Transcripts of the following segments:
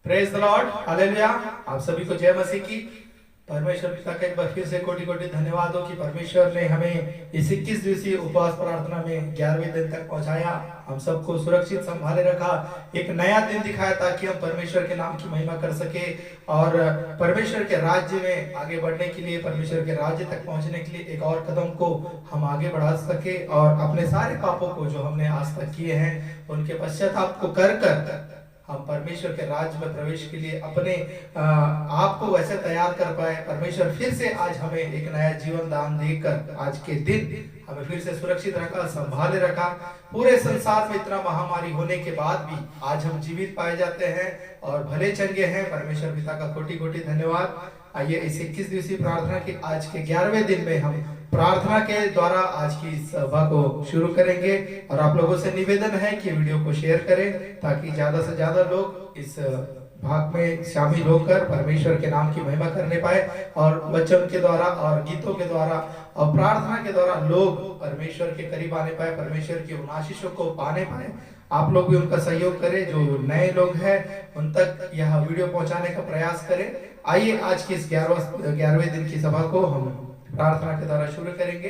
Praise the Lord, hallelujah. आप सभी को जय मसीह की। परमेश्वर पिता का एक बार फिर से कोटि कोटि धन्यवाद हो कि परमेश्वर ने हमें इस 21 दिवसीय उपवास प्रार्थना में 11वें दिन तक पहुंचाया, हम सबको सुरक्षित संभाले रखा, एक नया दिन दिखाया ताकि हम परमेश्वर के नाम की महिमा कर सके और परमेश्वर के राज्य में आगे बढ़ने के लिए, परमेश्वर के राज्य तक पहुंचने के लिए एक और कदम को हम आगे बढ़ा सके और अपने सारे पापों को जो हमने आज तक किए हैं उनके पश्चाताप को कर कर हम परमेश्वर के राज्य में प्रवेश के लिए अपने आप को वैसे तैयार कर पाए। परमेश्वर फिर से आज हमें एक नया जीवन दान देकर आज के दिन हमें फिर से सुरक्षित रखा, संभाले रखा। पूरे संसार में इतना महामारी होने के बाद भी आज हम जीवित पाए जाते हैं और भले चंगे हैं। परमेश्वर पिता का कोटि कोटि धन्यवाद। आइए इस 21 दिवसीय प्रार्थना के आज के 11वें दिन में हम प्रार्थना के द्वारा आज की सभा को शुरू करेंगे और आप लोगों से निवेदन है कि वीडियो को शेयर करें ताकि ज्यादा से ज्यादा लोग इस भाग में शामिल होकर परमेश्वर के नाम की महिमा करने पाए और वचन के द्वारा और गीतों के द्वारा और प्रार्थना के द्वारा लोग परमेश्वर के करीब आने पाए, परमेश्वर की उन आशीषों को पाने पाए। आप लोग भी उनका सहयोग करें, जो नए लोग हैं उन तक यह वीडियो पहुंचाने का प्रयास करें। आइए आज की इस 11वें दिन की सभा को हम प्रार्थना के द्वारा शुरू करेंगे।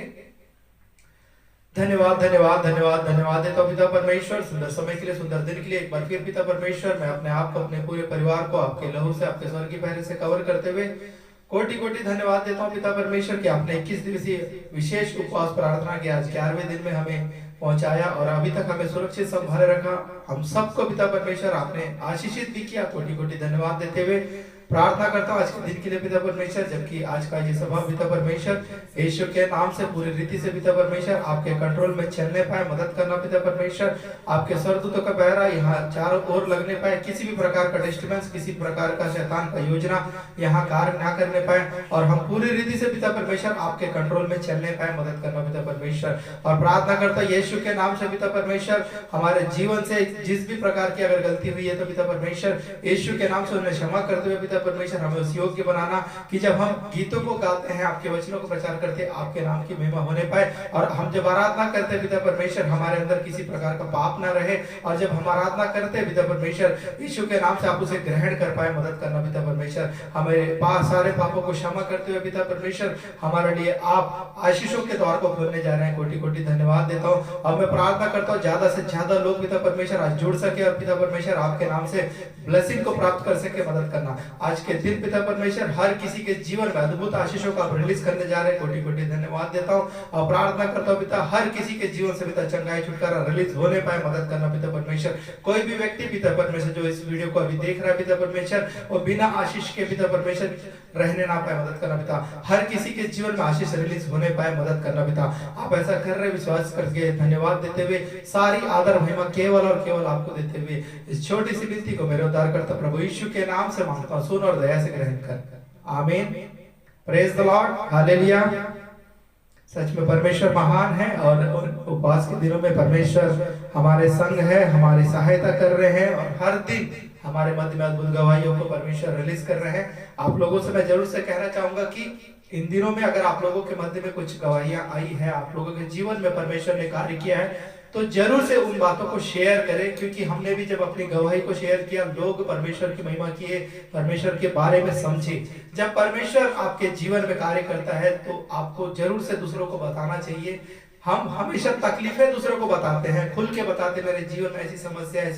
धन्यवाद धन्यवाद धन्यवाद धन्यवाद देता हूं पिता परमेश्वर, सुंदर समय के लिए, सुंदर दिन के लिए। एक बार फिर पिता परमेश्वर, मैं अपने आप को, अपने पूरे परिवार को आपके लहू से, आपके स्वर्ग की पहरे से कवर करते हुए कोटि कोटि धन्यवाद देता हूं पिता परमेश्वर कि आपने 21 दिवसीय विशेष उपवास प्रार्थना के आज 11वें दिन में हमें पहुंचाया और अभी तक हमें सुरक्षित संभाले रखा। हम सबको पिता परमेश्वर आपने आशीषित भी किया। कोटि कोटि धन्यवाद देते हुए प्रार्थना करता हूँ आज के दिन के लिए पिता परमेश्वर, जबकि आज का ये सभा पिता परमेश्वर यीशु के नाम से पूरी रीति से पिता परमेश्वर आपके कंट्रोल में चलने पाए, मदद करना पिता परमेश्वर। आपके स्वर्गदूतों का पहरा यहाँ चारों ओर लगने पाए, किसी भी प्रकार का डिस्टर्बेंस, किसी प्रकार का शैतान का योजना यहाँ कार्य ना करने पाए और हम पूरी रीति से पिता परमेश्वर आपके कंट्रोल में चलने पाए, मदद करना पिता परमेश्वर। और प्रार्थना करता यीशु के नाम से पिता परमेश्वर, हमारे जीवन से जिस भी प्रकार की अगर गलती हुई है तो पिता परमेश्वर यीशु के नाम से उन्हें क्षमा करते हुए पिता परमेश्वर हमें उस योग्य बनाना कि जब हम गीतों को गाते हैं, आपके वचनों को प्रचार करते हैं, आपके नाम की महिमा होने पाए। और हम जब आराधना करते हैं पिता परमेश्वर, हमारे अंदर किसी प्रकार का पाप ना रहे और जब हम आराधना करते हैं पिता परमेश्वर यीशु के नाम से आप उसे ग्रहण कर पाए, मदद करना पिता परमेश्वर। हमें सारे पापों को क्षमा करते हुए पिता परमेश्वर हमारे लिए आप आशीषों के द्वार को खोलने जा रहे हैं। कोटि कोटि धन्यवाद देता हूँ और मैं प्रार्थना करता हूँ ज्यादा से ज्यादा लोग पिता परमेश्वर आज जुड़ सके और पिता परमेश्वर आपके नाम से ब्लेसिंग को प्राप्त कर सके, मदद करना। आज के दिन पिता परमेश्वर हर किसी के जीवन में अद्भुत आशीषों का आप रिलीज करने जा रहे हैं। कोटि कोटि धन्यवाद देता हूँ और प्रार्थना करता हूँ पिता हर किसी के जीवन से पिता चंगाई छुटकारा रिलीज होने पाए, मदद करना पिता परमेश्वर। कोई भी व्यक्ति पिता परमेश्वर जो इस वीडियो को अभी देख रहा है पिता परमेश्वर, वो बिना आशीष के पिता परमेश्वर रहने ना पाए, मदद करना पिता। हर किसी के जीवन में आशीष रिलीज होने पाए, मदद करना पिता। आप ऐसा कर रहे विश्वास करके धन्यवाद देते हुए सारी आदर महिमा केवल और केवल आपको देते हुए इस छोटी सी विनती को मेरे उद्धारकर्ता प्रभु यीशु के नाम से मांगता हूं, सुन और दया से ग्रहण कर, आमीन। Praise the Lord, hallelujah. सच में परमेश्वर महान है और उपवास के दिनों में परमेश्वर हमारे संग है, हमारी सहायता कर रहे हैं और हर दिन हमारे मध्य में अद्भुत गवाहियों को परमेश्वर रिलीज कर रहे हैं। आप लोगों से मैं जरूर से कहना चाहूंगा कि इन दिनों में अगर आप लोगों के मध्य में कुछ गवाहियां आई है, आप लोगों के जीवन में परमेश्वर ने कार्य किया है, तो जरूर से उन बातों को शेयर करें, क्योंकि हमने भी जब अपनी गवाही को शेयर किया, लोग परमेश्वर की महिमा किए, परमेश्वर के बारे में समझे। जब परमेश्वर आपके जीवन में कार्य करता है तो आपको जरूर से दूसरों को बताना चाहिए। हम हमेशा तकलीफें दूसरों को बताते हैं, खुल के बताते मेरे जीवन में ऐसी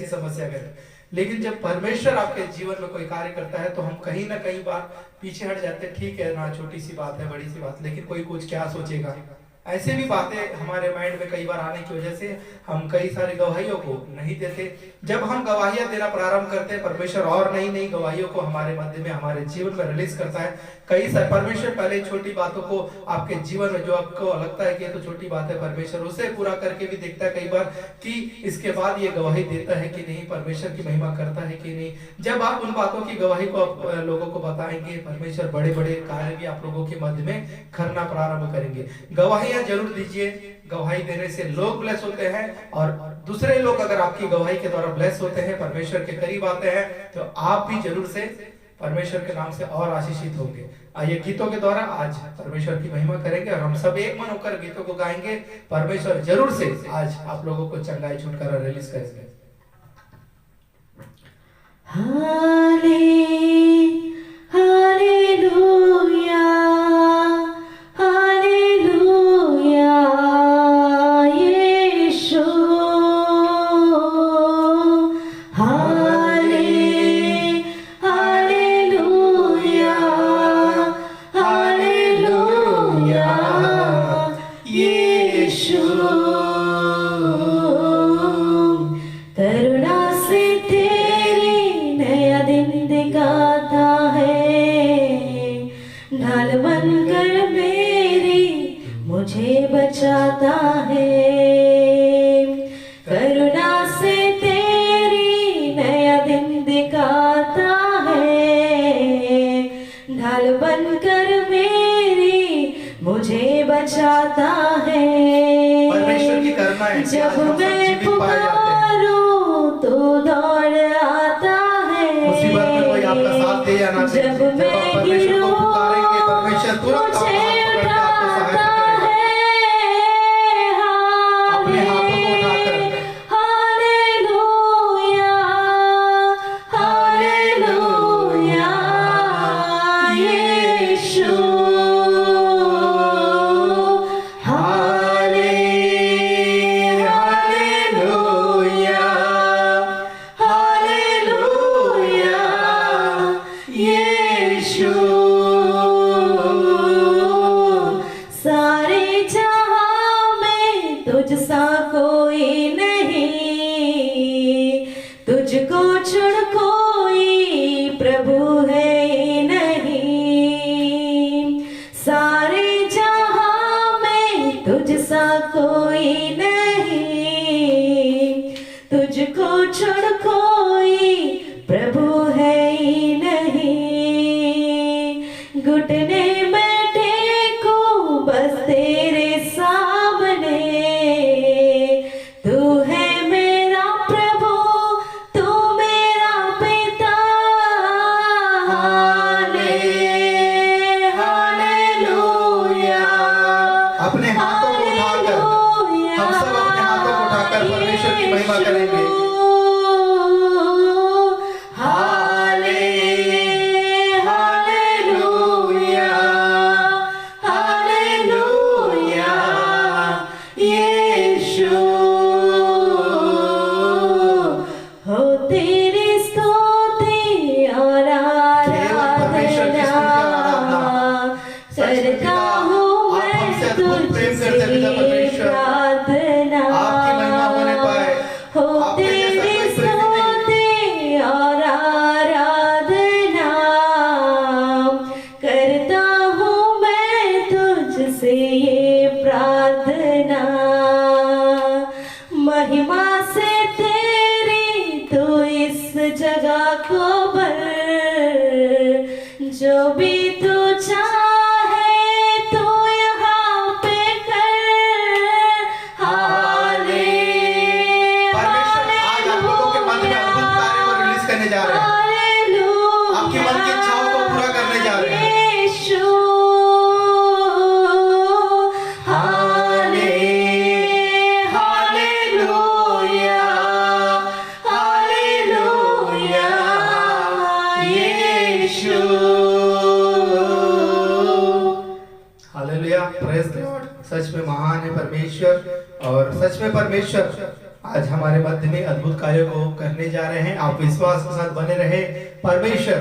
समस्या है, लेकिन जब परमेश्वर आपके जीवन में कोई कार्य करता है तो हम कहीं ना कहीं बार पीछे हट जाते हैं। ठीक है ना, छोटी सी बात है, बड़ी सी बात, लेकिन कोई कुछ क्या सोचेगा, ऐसे भी बातें हमारे माइंड में कई बार आने की वजह से हम कई सारी गवाहियों को नहीं देते। जब हम गवाहियां देना प्रारंभ करते हैं, परमेश्वर और नई नई गवाहियों को हमारे मध्य में, हमारे जीवन में रिलीज करता है। कई सारे परमेश्वर पहले छोटी बातों को आपके जीवन में जो आपको लगता है कि ये तो छोटी बात है, परमेश्वर उसे पूरा करके भी देखता है कई बार कि इसके बाद ये गवाही देता है कि नहीं, परमेश्वर की महिमा करता है कि नहीं। जब आप उन बातों की गवाही को आप लोगों को बताएंगे, परमेश्वर बड़े बड़े कार्य भी आप लोगों के मध्य में करना प्रारंभ करेंगे। गवाहियां जरूर दीजिए, गवाही देने से लोग ब्लेस होते हैं और दूसरे लोग अगर आपकी गवाही के द्वारा ब्लेस होते हैं, परमेश्वर के करीब आते हैं, तो आप भी जरूर से परमेश्वर के नाम से और आशीषित होंगे। आइए गीतों के द्वारा आज परमेश्वर की महिमा करेंगे और हम सब एक मन होकर गीतों को गाएंगे। परमेश्वर जरूर से आज आप लोगों को चंगाई छुटकारा रिलीज करेंगे। हालेलुया। बचाता है। करुणा से तेरी नया दिन दिखाता है। ढाल बनकर मेरी मुझे बचाता है। परमेश्वर की करुणा है कि आज जब हम सब मैं जीवित पाए जाते हैं। पुकारूं तो दौड़ आता है। मुसीबत में कोई आपका साथ दे या ना दे, जब जब आप मैं परमेश्वर को पुकारेंगे, परमेश्वर तुरंत आपका हाथ पकड़ के आपको सहायता करेगा। अपने हाथों को उठाकर हालेलुया, हालेलुया, यीशु, हालेलुया, हालेलुया, यीशु। सारे जहां में तुझ सा कोई नहीं, तुझको चुन कोई प्रभु है ही नहीं। सारे जहां में तुझ सा कोई नहीं, तुझको चुन कोई प्रभु है ही नहीं। घुटने में टेको बस तेरे सामने, तू है मेरा प्रभु, तू मेरा पिता। हाले हालेलुया, अपने हाथों को उठाकर, हम सब अपने हाथों को उठाकर परमेश्वर की महिमा करेंगे। हाले हालेलुया, हालेलुया, यीशु। हो तेरी स्तुति और परमेश्वर की स्तुति और आराधना। करता हूँ आप मैं हमसे अद्भुत प्रेम करते हैं पिता परमेश्वर। प्रार्थना। आपकी महिमा होने पाए। हो आपके जैसा तेरी कोई प्रभु नहीं। स्तुति और आराधना करता हूँ मैं तुझसे ये प्रार्थना। महिमा से तेरी तू इस जगह को भर, जो भी तू चाहे तू यहाँ पे कर। हाले परमेश्वर आज आप लोगों के मन में अद्भुत कार्य को रिलीज करने जा रहे हैं। आपकी मन की इच्छाओं को पूरा करने जा रहे हैं। यीशु, हाले हालेलुया, हालेलुया, यीशु। Hallelujah, praise the Lord. सच में महान है परमेश्वर, और सच में परमेश्वर आज हमारे मध्य में अद्भुत कार्यों को करने जा रहे हैं। आप विश्वास के साथ बने रहे। परमेश्वर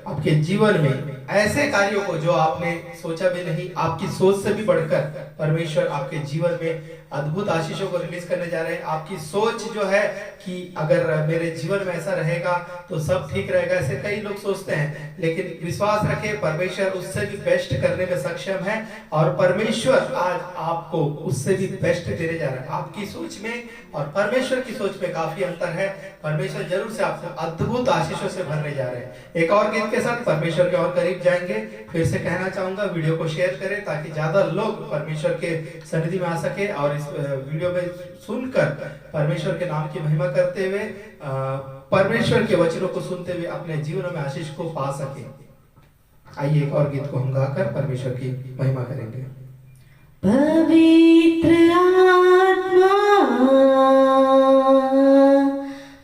आपके जीवन में ऐसे कार्यों को जो आपने सोचा भी नहीं, आपकी सोच से भी बढ़कर परमेश्वर आपके जीवन में अद्भुत आशीषों को रिलीज करने जा रहे हैं। आपकी सोच जो है कि अगर मेरे जीवन में ऐसा रहेगा तो सब ठीक रहेगा, ऐसे कई लोग सोचते हैं, लेकिन विश्वास रखें परमेश्वर उससे भी बेस्ट करने में सक्षम है। और परमेश्वर आज आपको उससे भी बेस्ट देने जा रहा है। आपकी सोच में और परमेश्वर की सोच में काफी अंतर है। परमेश्वर जरूर से आपको अद्भुत आशीषों से भरने जा रहे हैं। एक और गीत के साथ परमेश्वर के और करीब जाएंगे। फिर से कहना चाहूंगा वीडियो को शेयर करें ताकि ज्यादा लोग परमेश्वर के सन्निधि में आ सके और इस वीडियो में सुनकर परमेश्वर के नाम की महिमा करते हुए परमेश्वर के वचनों को सुनते हुए अपने जीवन में आशीष को पा सके। आइए एक और गीत को हम गाकर परमेश्वर की महिमा करेंगे। पवित्र आत्मा,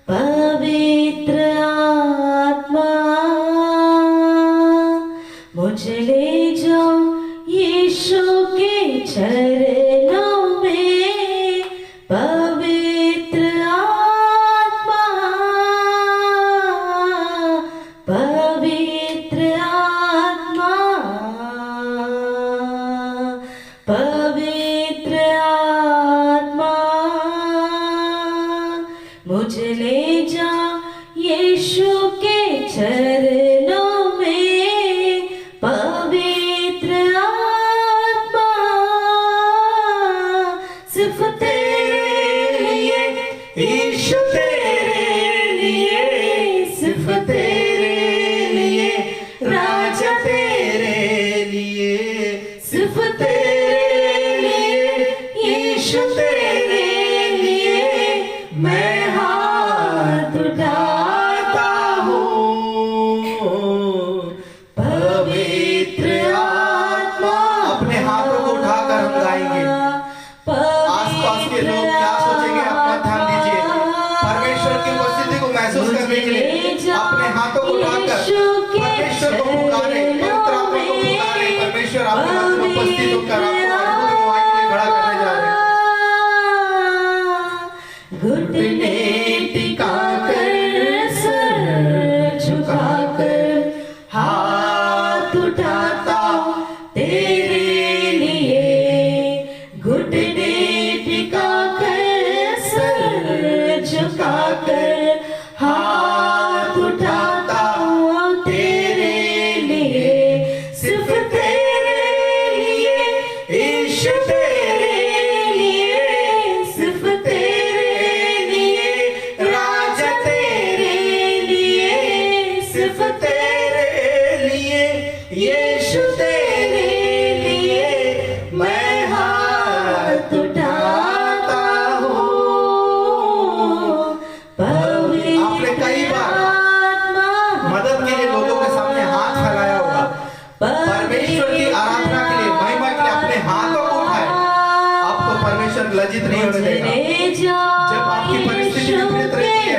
पवित्र आत्मा, मुझे ले जाओ यीशु के चरणों में। पवित्र आत्मा, पवित्र आत्मा, पवित्र सिर्फ तेरे लिए यीशु तेरे लिए मैं हाथ उठाता हूँ। आपने कई बार मदद के लिए लोगों के सामने हाथ फैलाया होगा, परमेश्वर की आराधना के लिए, महिमा के लिए अपने हाथों को उठाए। आपको परमेश्वर लज्जित नहीं होने देगा। जब आपकी परिस्थिति विपरीत रहती है,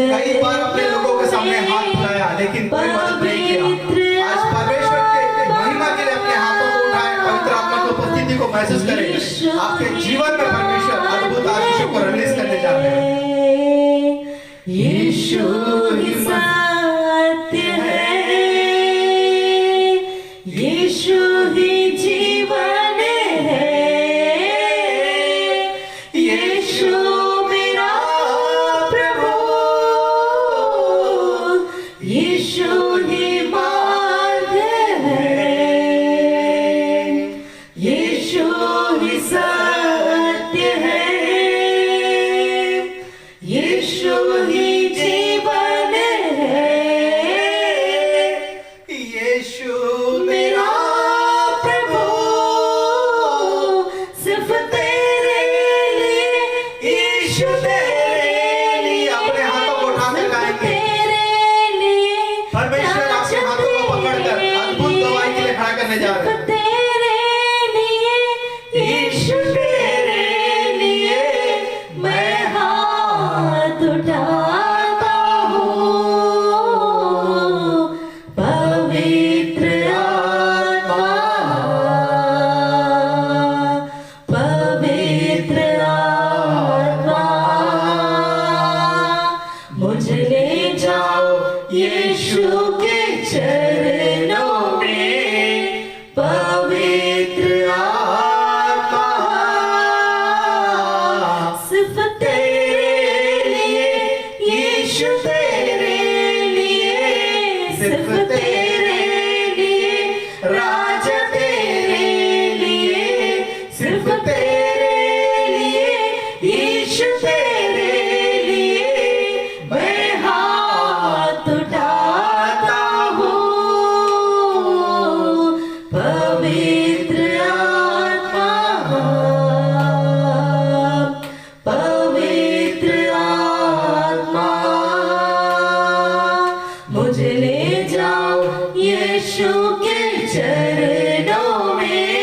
कई बार अपने लोगों के सामने हाथ फैलाया लेकिन कोई मदद नहीं किया। आज परमेश्वर के महिमा के लिए अपने हाथों को उठाए, पवित्र आत्मा की उपस्थिति को महसूस करें। आपके जीवन में परमेश्वर अद्भुत आशीषों को रिलीज करने जा रहे हैं। यीशु ही सत्य है, यीशु ही जीवन है, यीशु मेरा प्रभु, यीशु ही मार्ग है, यीशु ही सत्य है, यीशु ही जीवन है, यीशु मेरा प्रभु, सिर्फ तेरे लिए, यीशु तेरे लिए, अपने हाथों को उठाकर गाएंगे। तेरे लिए, परमेश्वर आपके हाथों को पकड़कर अद्भुत गवाही के लिए खड़ा करने जा रहे हैं। तेरे लिए, यीशु तेरे लिए मैं हाथ उठाता हूँ। पवित्र आत्मा, पवित्र आत्मा, मुझे ले जाओ यीशु के चरणों में। पवित्र आत्मा, सिर्फ तेरे लिए, यीशु तेरे लिए, सिर्फ तेरे लिए, राजा तेरे लिए, सिर्फ तेरे लिए, यीशु तेरे लिए मैं हाथ उठाता हूँ। पवित्र आत्मा, पवित्र आत्मा, मुझे ले जाओ यीशु के चरणों में।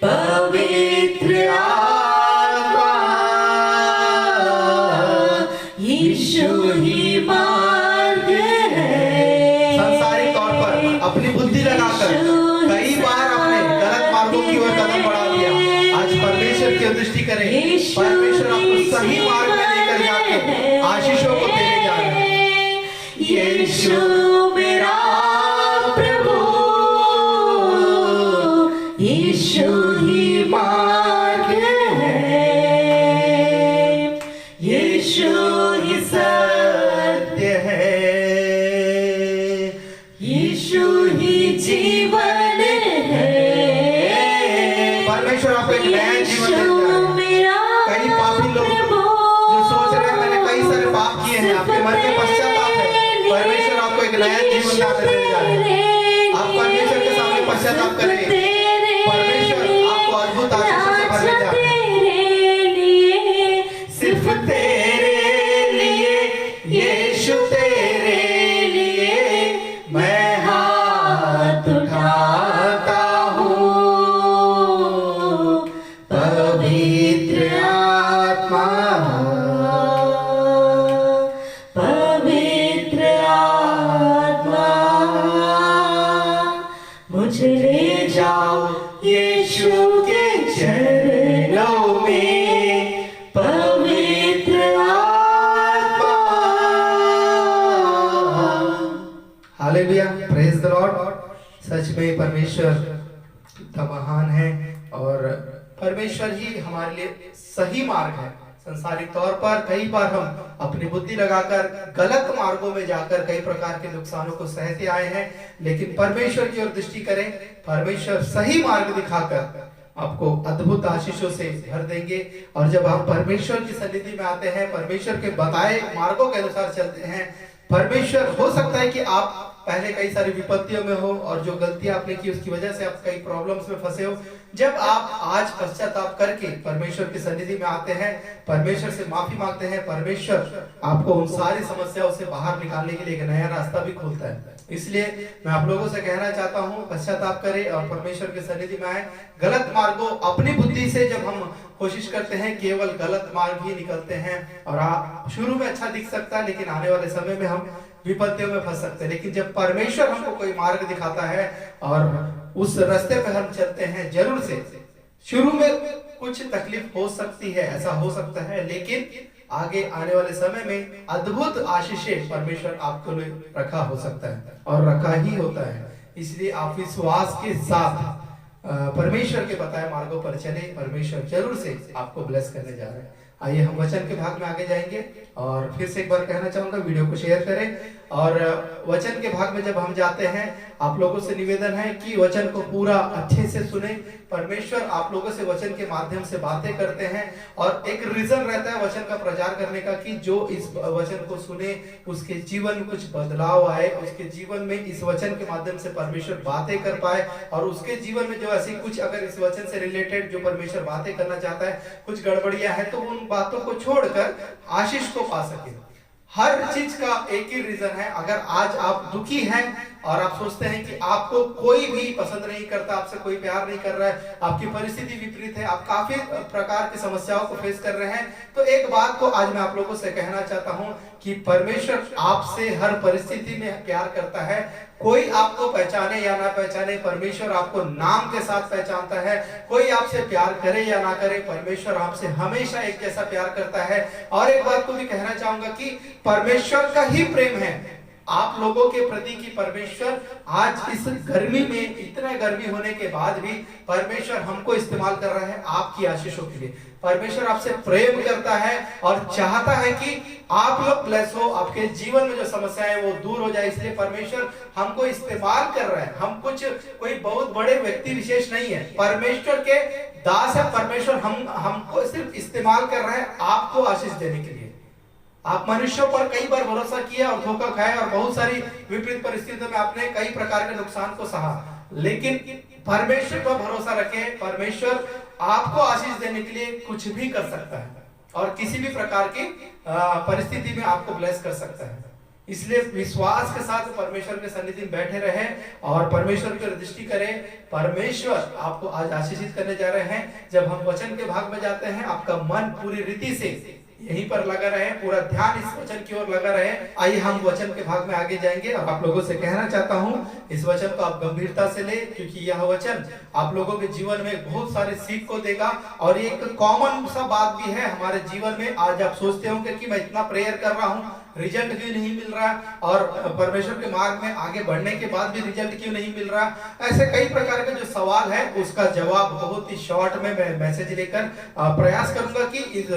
पवित्र आत्मा, यीशु ही मार्ग है। सांसारिक तौर पर अपनी बुद्धि लगाकर कई बार अपने गलत मार्गों की ओर कदम बढ़ा दिया। आज परमेश्वर की दृष्टि करें, परमेश्वर आपको सही मार्ग में लेकर जाके आशीषों को देने जा रहे हैं। यीशु मेरा प्रभु, यीशु ही मार्ग है, यीशु ही सत्य है, यीशु ही जीवन है। परमेश्वर आपको एक नया जीवन देता यीशु है। मेरा कई पापी लोग जो सोच रहे हैं मैंने कई सारे पाप किए हैं, आपके मन में पश्चाताप है, परमेश्वर आपको एक नया जीवन दान देने जा रहे हैं। आप परमेश्वर के सामने पश्चाताप करें, परमेश्वर आपको अद्भुत आशीषों से भरने जा रहे हैं। सिर्फ तेरे लिए, यीशु तेरे लिए मैं हाथ उठाता हूँ। पवित्र आत्मा, पवित्र आत्मा, मुझे ले जाओ यीशु के चरणों में। पवित्र आत्मा, हालेलुया, प्रेज द लॉर्ड। सच में परमेश्वर कितना महान है और परमेश्वर ही हमारे लिए सही मार्ग है। संसारिक तौर पर कई बार हम अपनी बुद्धि लगाकर गलत मार्गों में जाकर कई प्रकार के नुकसानों को सहते आए हैं, लेकिन परमेश्वर की ओर दृष्टि करें, परमेश्वर सही मार्ग दिखाकर आपको अद्भुत आशीषों से भर देंगे। और जब आप परमेश्वर की सन्निधि में आते हैं, परमेश्वर के बताए मार्गों के अनुसार चलते हैं, परमेश्वर हो सकता है कि आप पहले कई सारी विपत्तियों में हो और जो गलतियां आपने की उसकी वजह से आप कई प्रॉब्लम्स में फंसे हो, जब आप आज पश्चाताप करके परमेश्वर की सन्निधि में आते हैं, परमेश्वर से माफी मांगते हैं, परमेश्वर आपको उन सारी समस्याओं से बाहर निकालने के लिए एक नया रास्ता भी खोलता है। इसलिए मैं आप लोगों से कहना चाहता हूँ, पश्चाताप करें और परमेश्वर की सन्निधि में आए। गलत मार्गों, अपनी बुद्धि से जब हम कोशिश करते हैं, केवल गलत मार्ग ही निकलते हैं और आप शुरू में अच्छा दिख सकता है, लेकिन आने वाले समय में हम विपत्तियों में फंस सकते हैं। लेकिन जब परमेश्वर हमको कोई मार्ग दिखाता है और उस रास्ते पे हम चलते हैं, जरूर से शुरू में कुछ तकलीफ हो सकती है, ऐसा हो सकता है, लेकिन आगे आने वाले समय में अद्भुत आशीषें परमेश्वर आपको लिए रखा हो सकता है और रखा ही होता है। इसलिए आप विश्वास के साथ परमेश्वर के बताए मार्गों पर चले, परमेश्वर जरूर से आपको ब्लेस करने जा रहे हैं। आइए हम वचन के भाग में आगे जाएंगे और फिर से एक बार कहना चाहूंगा, वीडियो को शेयर करें। और वचन के भाग में जब हम जाते हैं, आप लोगों से निवेदन है कि वचन को पूरा अच्छे से सुने। परमेश्वर आप लोगों से वचन के माध्यम से बातें करते हैं और एक रीजन रहता है वचन का प्रचार करने का कि जो इस वचन को सुने उसके जीवन में कुछ बदलाव आए, उसके जीवन में इस वचन के माध्यम से परमेश्वर बातें कर पाए और उसके जीवन में जो ऐसी कुछ अगर इस वचन से रिलेटेड जो परमेश्वर बातें करना चाहता है, कुछ गड़बड़ियां है, तो उन बातों को छोड़कर आशीष को पा सके। हर चीज का एक ही रीजन है। अगर आज आप दुखी हैं और आप सोचते हैं कि आपको कोई भी पसंद नहीं करता, आपसे कोई प्यार नहीं कर रहा है, आपकी परिस्थिति विपरीत है, आप काफी प्रकार की समस्याओं को फेस कर रहे हैं, तो एक बात को आज मैं आप लोगों से कहना चाहता हूं कि परमेश्वर आपसे हर परिस्थिति में प्यार करता है। कोई आपको पहचाने या ना पहचाने, परमेश्वर आपको नाम के साथ पहचानता है। कोई आपसे प्यार करे या ना करे, परमेश्वर आपसे हमेशा एक जैसा प्यार करता है। और एक बात को भी कहना चाहूंगा कि परमेश्वर का ही प्रेम है आप लोगों के प्रति कि परमेश्वर आज इस गर्मी में, इतना गर्मी होने के बाद भी परमेश्वर हमको इस्तेमाल कर रहा है आपकी आशीषों के लिए। परमेश्वर आपसे प्रेम करता है और चाहता है कि आप लोग ब्लेस हो, आपके जीवन में जो समस्या है वो दूर हो जाए। इसलिए परमेश्वर हमको इस्तेमाल कर रहा है। हम कुछ कोई बहुत बड़े व्यक्ति विशेष नहीं है, परमेश्वर के दास है। परमेश्वर हमको सिर्फ इस्तेमाल कर रहा है आपको आशीष देने के लिए। आप मनुष्यों पर कई बार भरोसा किया और धोखा खाया और बहुत सारी विपरीत परिस्थितियों में आपने कई प्रकार के नुकसान को सहा, लेकिन परमेश्वर पर भरोसा रखें। परमेश्वर आपको आशीष देने के लिए कुछ भी कर सकता है और किसी भी प्रकार की परिस्थिति में आपको ब्लेस कर सकता है। इसलिए विश्वास के साथ परमेश्वर के सन्निधि में बैठे रहे और परमेश्वर की दृष्टि करें। परमेश्वर आपको आज आशीषित करने जा रहे हैं। जब हम वचन के भाग में जाते हैं, आपका मन पूरी रीति से यहीं पर लगा रहे, पूरा ध्यान इस वचन की ओर लगा रहे। आइए हम वचन के भाग में आगे जाएंगे और आप लोगों से कहना चाहता हूं, इस वचन को आप गंभीरता से ले, क्योंकि यह वचन आप लोगों के जीवन में बहुत सारे सीख को देगा। और एक कॉमन सा बात भी है हमारे जीवन में। आज आप सोचते होंगे कि मैं इतना प्रेयर कर रहा हूं, रिजल्ट क्यों नहीं मिल रहा, और परमेश्वर के मार्ग में आगे बढ़ने के बाद भी रिजल्ट क्यों नहीं मिल रहा। ऐसे कई प्रकार के जो सवाल है उसका जवाब बहुत ही शॉर्ट में मैं मैसेज लेकर प्रयास करूंगा कि इस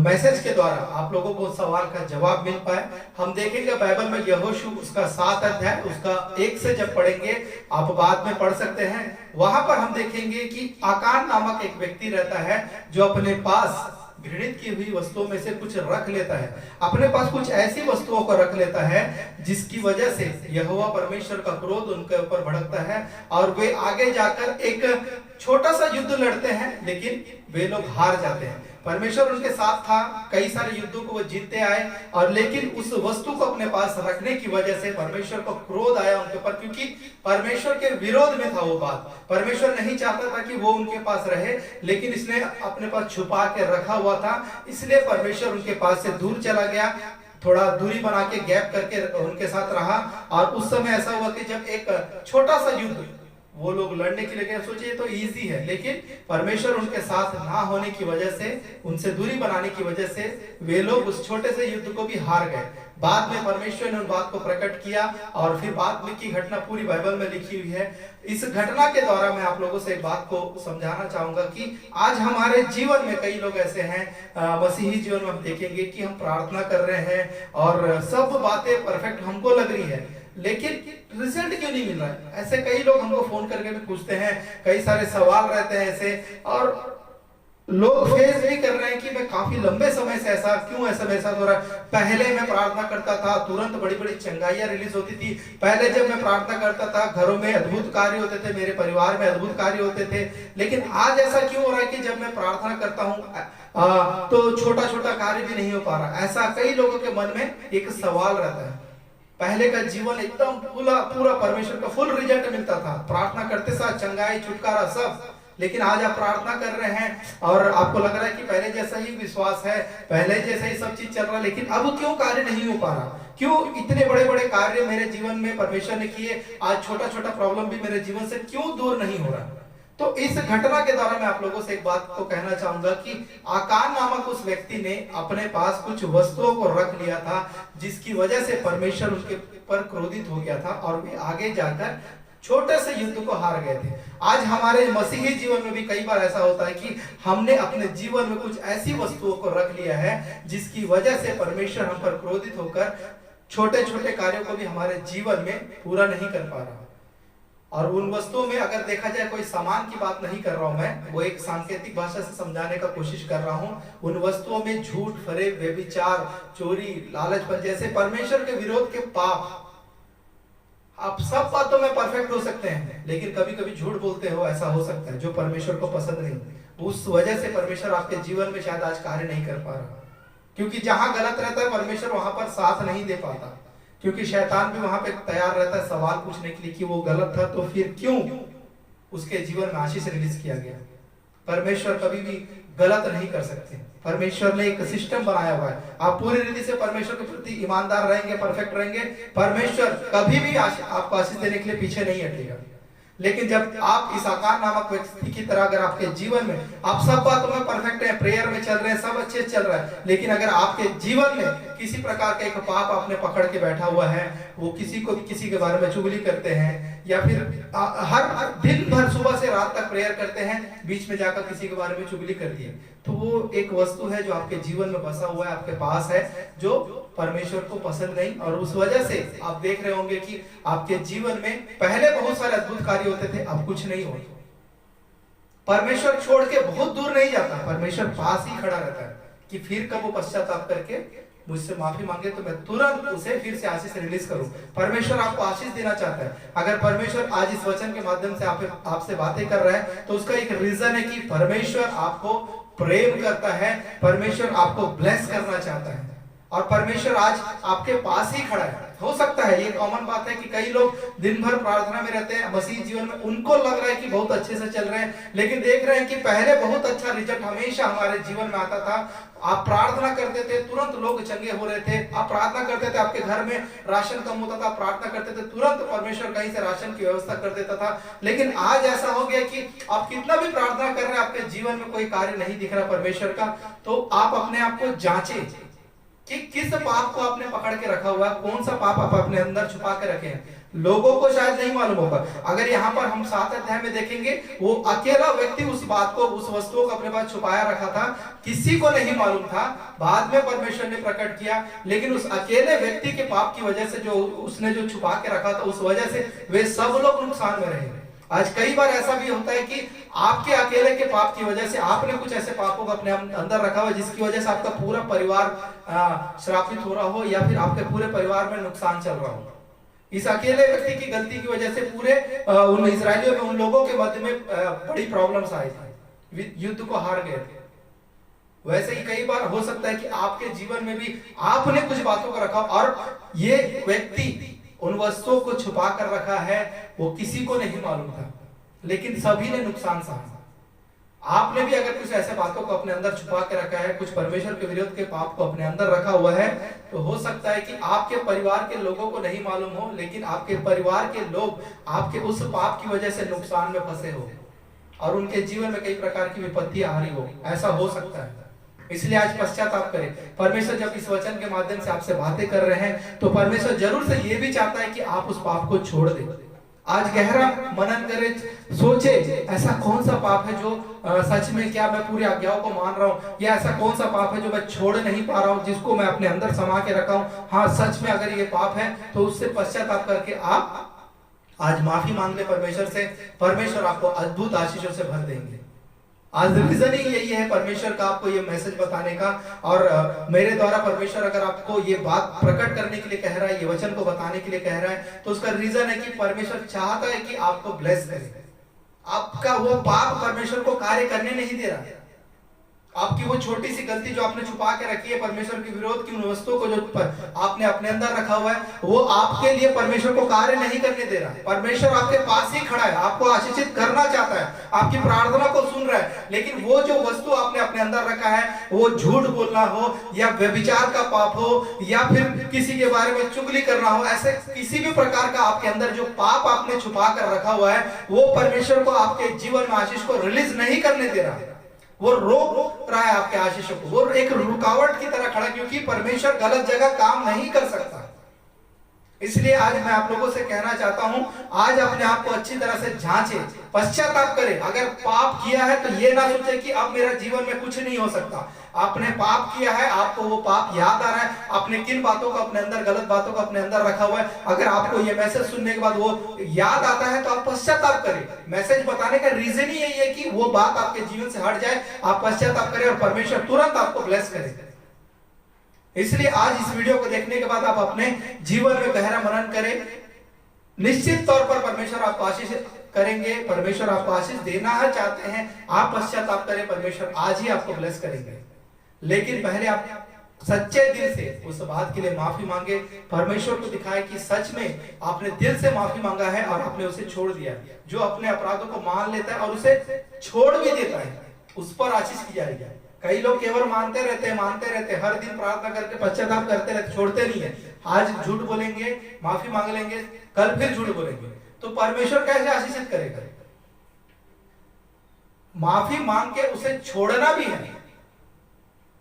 मैसेज के द्वारा आप लोगों को सवाल का जवाब मिल पाए। हम देखेंगे बाइबल में यहोशू उसका 7 अध्याय उसका 1 से जब पढ़ेंगे, आप बाद में पढ़ सकते हैं, वहां पर हम देखेंगे कि आकान नामक एक व्यक्ति रहता है जो अपने पास घृणित की हुई वस्तुओं में से कुछ रख लेता है। अपने पास कुछ ऐसी वस्तुओं को रख लेता है जिसकी वजह से यहोवा परमेश्वर का क्रोध उनके ऊपर भड़कता है और वे आगे जाकर एक छोटा सा युद्ध लड़ते हैं, लेकिन वे लोग हार जाते हैं। परमेश्वर उनके साथ था, कई सारे युद्धों को वो जीतते आए, और लेकिन उस वस्तु को अपने पास रखने की वजह से परमेश्वर को क्रोध आया उनके ऊपर, क्योंकि परमेश्वर के विरोध में था वो बात। परमेश्वर नहीं चाहता था कि वो उनके पास रहे, लेकिन इसने अपने पास छुपा के रखा हुआ था, इसलिए परमेश्वर उनके पास से दूर चला गया, थोड़ा दूरी बना के गैप करके उनके साथ रहा। और उस समय ऐसा हुआ कि जब एक छोटा सा युद्ध वो लोग लड़ने के लिए सोचे तो इजी है, लेकिन परमेश्वर उनके साथ ना होने की वजह से, उनसे दूरी बनाने की वजह से वे लोग उस छोटे से युद्ध को भी हार गए। बाद में परमेश्वर ने उन बात को प्रकट किया और फिर बाद में की घटना पूरी बाइबल में लिखी हुई है। इस घटना के द्वारा मैं आप लोगों से एक बात को समझाना चाहूंगा कि आज हमारे जीवन में कई लोग ऐसे हैं, मसीही जीवन में हम देखेंगे कि हम प्रार्थना कर रहे हैं और सब बातें परफेक्ट हमको लग रही है, लेकिन रिजल्ट क्यों नहीं मिल रहा है। ऐसे कई लोग हमको फोन करके भी पूछते हैं, कई सारे सवाल रहते हैं ऐसे, और लोग फेस भी कर रहे हैं कि मैं काफी लंबे समय से ऐसा क्यों, ऐसा मेरे साथ हो रहा है। पहले मैं प्रार्थना करता था, तुरंत बड़ी बड़ी चंगाइयां रिलीज होती थी। पहले जब मैं प्रार्थना करता था, घरों में अद्भुत कार्य होते थे, मेरे परिवार में अद्भुत कार्य होते थे। लेकिन आज ऐसा क्यों हो रहा है कि जब मैं प्रार्थना करता हूँ तो छोटा छोटा कार्य भी नहीं हो पा रहा। ऐसा कई लोगों के मन में एक सवाल रहता है। पहले का जीवन एकदम पूरा पूरा परमेश्वर का फुल रिजल्ट मिलता था, प्रार्थना करते साथ चंगाई छुटकारा सब। लेकिन आज आप प्रार्थना कर रहे हैं और आपको लग रहा है कि पहले जैसा ही विश्वास है, पहले जैसा ही सब चीज चल रहा है, लेकिन अब क्यों कार्य नहीं हो पा रहा? क्यों इतने बड़े बड़े कार्य मेरे जीवन में परमेश्वर ने किए, आज छोटा छोटा प्रॉब्लम भी मेरे जीवन से क्यों दूर नहीं हो रहा? तो इस घटना के द्वारा मैं आप लोगों से एक बात को कहना चाहूंगा कि आकान नामक उस व्यक्ति ने अपने पास कुछ वस्तुओं को रख लिया था, जिसकी वजह से परमेश्वर उनके पर क्रोधित हो गया था और वे आगे जाकर छोटे से युद्ध को हार गए थे। आज हमारे मसीही जीवन में भी कई बार ऐसा होता है कि हमने अपने जीवन में कुछ ऐसी वस्तुओं को रख लिया है, जिसकी वजह से परमेश्वर हम पर क्रोधित होकर छोटे छोटे कार्यों को भी हमारे जीवन में पूरा नहीं कर पा रहा। और उन वस्तुओं में अगर देखा जाए, कोई सामान की बात नहीं कर रहा हूं मैं, वो एक सांकेतिक भाषा से समझाने का कोशिश कर रहा हूं। उन वस्तुओं में झूठ, फरेब, व्यभिचार, चोरी, लालचपन जैसे परमेश्वर के विरोध के पाप। आप सब बातों में परफेक्ट हो सकते हैं, लेकिन कभी कभी झूठ बोलते हो, ऐसा हो सकता है जो परमेश्वर को पसंद नहीं। उस वजह से परमेश्वर आपके जीवन में शायद आज कार्य नहीं कर पा रहा, क्योंकि जहां गलत रहता है परमेश्वर वहां पर साथ नहीं दे पाता, क्योंकि शैतान भी वहां पे तैयार रहता है सवाल पूछने के लिए कि वो गलत था तो फिर क्यों उसके जीवन में आशीष रिलीज किया गया। परमेश्वर कभी भी गलत नहीं कर सकते। परमेश्वर ने एक सिस्टम बनाया हुआ है। आप पूरी रीति से परमेश्वर के प्रति ईमानदार रहेंगे, परफेक्ट रहेंगे, परमेश्वर कभी भी आपको आशीष देने के लिए पीछे नहीं हटेगा। लेकिन जब आप इस आकार नामक व्यक्ति की तरह अगर आपके जीवन में आप सब बातों में परफेक्ट हैं, प्रेयर में चल रहे हैं, सब अच्छे चल रहा है, लेकिन अगर आपके जीवन में किसी प्रकार का एक पाप आपने पकड़ के बैठा हुआ है, वो किसी के बारे में चुगली करते हैं, या फिर हर दिन भर सुबह से रात तक प्रेयर करते हैं, बीच में जाकर किसी के बारे में चुगली कर दिए, तो वो एक वस्तु है जो आपके जीवन में बसा हुआ है, आपके पास है, जो परमेश्वर को पसंद नहीं। और उस वजह से आप देख रहे होंगे कि आपके जीवन में पहले बहुत सारे अद्भुत कार्य होते थे, अब कुछ नहीं होता। परमेश्वर छोड़ के बहुत दूर नहीं जाता, परमेश्वर पास ही खड़ा रहता है कि फिर कब वो पश्चाताप करके मुझसे माफी मांगे तो मैं तुरंत उसे फिर से आशीष रिलीज करूं। परमेश्वर आपको आशीष देना चाहता है। अगर परमेश्वर आज इस वचन के माध्यम से आपसे बातें कर रहा है, तो उसका एक रीजन है कि परमेश्वर आपको प्रेम करता है, परमेश्वर आपको ब्लेस करना चाहता है, और परमेश्वर आज आपके पास ही खड़ा है। हो सकता है, ये कॉमन बात है कि कई लोग दिन भर प्रार्थना में रहते हैं, मसीह जीवन में उनको लग रहा है कि बहुत अच्छे से चल रहे हैं, लेकिन देख रहे हैं कि पहले बहुत अच्छा रिजल्ट हमेशा हमारे जीवन में आता था। आप प्रार्थना करते थे, तुरंत लोग चंगे हो रहे थे। आप प्रार्थना करते थे, आपके घर में राशन कम होता था, प्रार्थना करते थे, तुरंत परमेश्वर कहीं से राशन की व्यवस्था कर देता था। लेकिन आज ऐसा हो गया कि आप कितना भी प्रार्थना कर रहे हैं, आपके जीवन में कोई कार्य नहीं दिख रहा परमेश्वर का। तो आप अपने आप को जांचें कि किस पाप को आपने पकड़ के रखा हुआ है, कौन सा पाप आप अपने अंदर छुपा के रखे हैं। लोगों को शायद नहीं मालूम होगा। अगर यहाँ पर हम 7 अध्याय में देखेंगे, वो अकेला व्यक्ति उस बात को, उस वस्तुओं को अपने पास छुपाया रखा था, किसी को नहीं मालूम था। बाद में परमेश्वर ने प्रकट किया, लेकिन उस अकेले व्यक्ति के पाप की वजह से, जो उसने जो छुपा के रखा था, उस वजह से वे सब लोग नुकसान में रहे। आज कई बार ऐसा भी होता है कि आपके अकेले के पाप की वजह से आपने कुछ ऐसे पापों को अपने अंदर रखा हुआ, जिसकी वजह से आपका पूरा परिवार श्रापित हो रहा हो, या फिर आपके पूरे परिवार में नुकसान चल रहा हो। इस अकेले व्यक्ति की गलती की वजह से पूरे उन इस्राएलियों में, उन लोगों के मध्य में बड़ी प्रॉब्लम्स आई थी, युद्ध को हार गए थे। वैसे ही कई बार हो सकता है कि आपके जीवन में भी आपने कुछ बातों को रखा, और ये व्यक्ति उन वस्तुओं को छुपा कर रखा है, वो किसी को नहीं मालूम था, लेकिन सभी ने नुकसान सहा। आपने भी अगर कुछ ऐसे बातों को अपने अंदर छुपा के रखा है, कुछ परमेश्वर के विरोध के पाप को अपने अंदर रखा हुआ है, तो हो सकता है कि आपके परिवार के लोगों को नहीं मालूम हो, लेकिन आपके परिवार के लोग आपके उस पाप की वजह से नुकसान में फंसे हो, और उनके जीवन में कई प्रकार की विपत्ति आ रही हो। ऐसा हो सकता है। इसलिए आज पश्चाताप करें। परमेश्वर जब इस वचन के माध्यम से आपसे बातें कर रहे हैं, तो परमेश्वर जरूर से ये भी चाहता है कि आप उस पाप को छोड़ दें। आज गहरा मनन करें, सोचे ऐसा कौन सा पाप है जो सच में, क्या मैं पूरी आज्ञाओं को मान रहा हूँ, या ऐसा कौन सा पाप है जो मैं छोड़ नहीं पा रहा हूँ, जिसको मैं अपने अंदर समा के रखा हूँ। हाँ, सच में अगर ये पाप है तो उससे पश्चाताप करके आप आज माफी मांग ले परमेश्वर से। परमेश्वर आपको अद्भुत आशीषों से भर देंगे। आज रीजन ही यही है परमेश्वर का आपको ये मैसेज बताने का, और मेरे द्वारा परमेश्वर अगर आपको ये बात प्रकट करने के लिए कह रहा है, ये वचन को बताने के लिए कह रहा है, तो उसका रीजन है कि परमेश्वर चाहता है कि आपको ब्लेस करे। आपका वो पाप परमेश्वर को कार्य करने नहीं दे रहा है। आपकी वो छोटी सी गलती जो आपने छुपा के रखी है, परमेश्वर के विरोध की उन वस्तुओं को जो आपने अपने अंदर रखा हुआ है, वो आपके लिए परमेश्वर को कार्य नहीं करने दे रहा है। परमेश्वर आपके पास ही खड़ा है, आपको आशीषित करना चाहता है, आपकी प्रार्थना को सुन रहा है, लेकिन वो जो वस्तु आपने अपने अंदर रखा है, वो झूठ बोलना हो या व्यभिचार का पाप हो या फिर किसी के बारे में चुगली करना हो, ऐसे किसी भी प्रकार का आपके अंदर जो पाप आपने छुपा कर रखा हुआ है, वो परमेश्वर को आपके जीवन में आशीष को रिलीज नहीं करने दे रहा है। वो रोक रहा है आपके आशीषों को, वो एक रुकावट की तरह खड़ा, क्योंकि परमेश्वर गलत जगह काम नहीं कर सकता। इसलिए आज मैं आप लोगों से कहना चाहता हूं, आज अपने आप को अच्छी तरह से जांचे, पश्चाताप करें। अगर पाप किया है तो ये ना सोचे कि अब मेरा जीवन में कुछ नहीं हो सकता। आपने पाप किया है, आपको वो पाप याद आ रहा है, आपने किन बातों को अपने अंदर, गलत बातों को अपने अंदर रखा हुआ है, अगर आपको ये मैसेज सुनने के बाद वो याद आता है तो आप पश्चाताप करें। मैसेज बताने का रीजन ही यही है कि वो बात आपके जीवन से हट जाए, आप पश्चाताप करें और परमेश्वर तुरंत आपको ब्लेस करे। इसलिए आज इस वीडियो को देखने के बाद आप अपने जीवन में गहरा मनन करें। निश्चित तौर पर परमेश्वर आपको आशीष करेंगे, परमेश्वर आपको आशीष देना है चाहते हैं, आप पश्चाताप करें, परमेश्वर आज ही आपको ब्लेस करेंगे। लेकिन पहले आप सच्चे दिल से उस बात के लिए माफी मांगे, परमेश्वर को दिखाए कि सच में आपने दिल से माफी मांगा है और आपने उसे छोड़ दिया। जो अपने अपराधों को मान लेता है और उसे छोड़ भी देता है, उस पर आशीष की जाएगी। कई लोग केवल मानते रहते हैं, हर दिन प्रार्थना करके पश्चाताप करते रहते, छोड़ते नहीं है। आज झूठ बोलेंगे, माफी मांग लेंगे, कल फिर झूठ बोलेंगे, तो परमेश्वर कैसे आशीषित करेगा? माफी मांग के उसे छोड़ना भी है,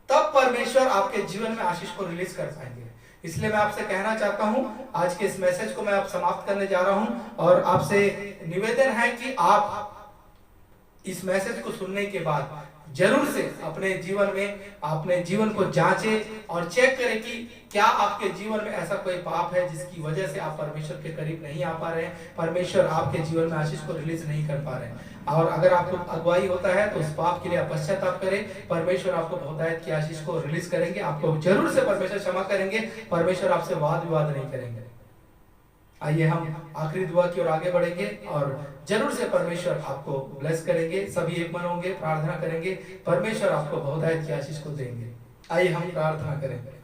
तब परमेश्वर आपके जीवन में आशीष को रिलीज कर पाएंगे। इसलिए मैं आपसे कहना चाहता हूं, आज के इस मैसेज को मैं आप समाप्त करने जा रहा हूं, और आपसे निवेदन है कि आप इस मैसेज को सुनने के बाद जरूर से अपने जीवन में अपने जीवन को जांचें और चेक करें कि क्या आपके जीवन में ऐसा कोई पाप है जिसकी वजह से आप परमेश्वर के करीब नहीं आ पा रहे हैं, परमेश्वर आपके जीवन में आशीष को रिलीज नहीं कर पा रहे हैं। और अगर आपको अगुवाई होता है तो उस पाप के लिए आप पश्चाताप करें, परमेश्वर आपको बहुतायत की आशीष को रिलीज करेंगे, आपको जरूर से परमेश्वर क्षमा करेंगे, परमेश्वर आपसे वाद विवाद नहीं करेंगे। आइए हम आखिरी दुआ की ओर आगे बढ़ेंगे और जरूर से परमेश्वर आपको ब्लेस करेंगे। सभी एक मन होंगे, प्रार्थना करेंगे, परमेश्वर आपको बहुतायत की आशीष को देंगे। आइए हम प्रार्थना करेंगे।